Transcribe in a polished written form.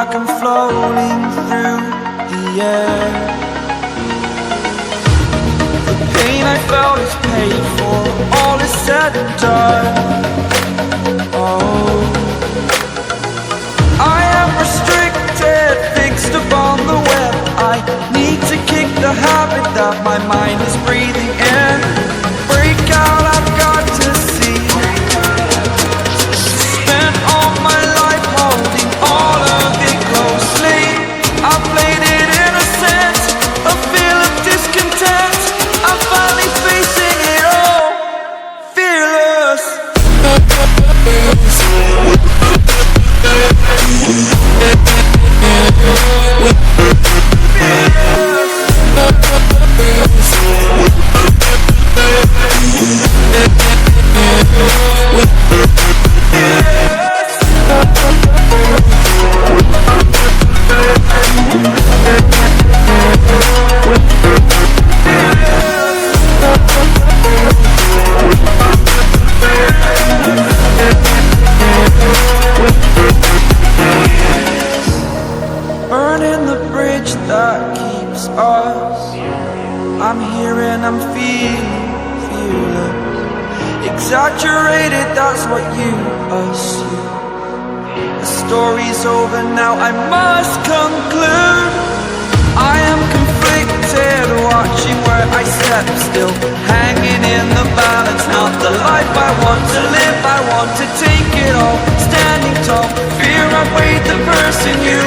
like I'm floating through the air. The pain I felt is paid for, all is said and done. Oh, I am restricted, fixed upon the web. I need to kick the habit that my mind is breathing in. Break out, I've got to see. Spent all my life holding all of it closely. I played it innocent, a feel of discontent. I'm finally facing it all, fearless. Burning the bridge that keeps us. I'm here and I'm feeling fearless. Exaggerated, that's what you assume. The story's over now, I must conclude. I am conflicted, watching where I step still, hanging in the balance. Not the life I want to live, I want to take it all. Standing tall, fear I've weighed the person you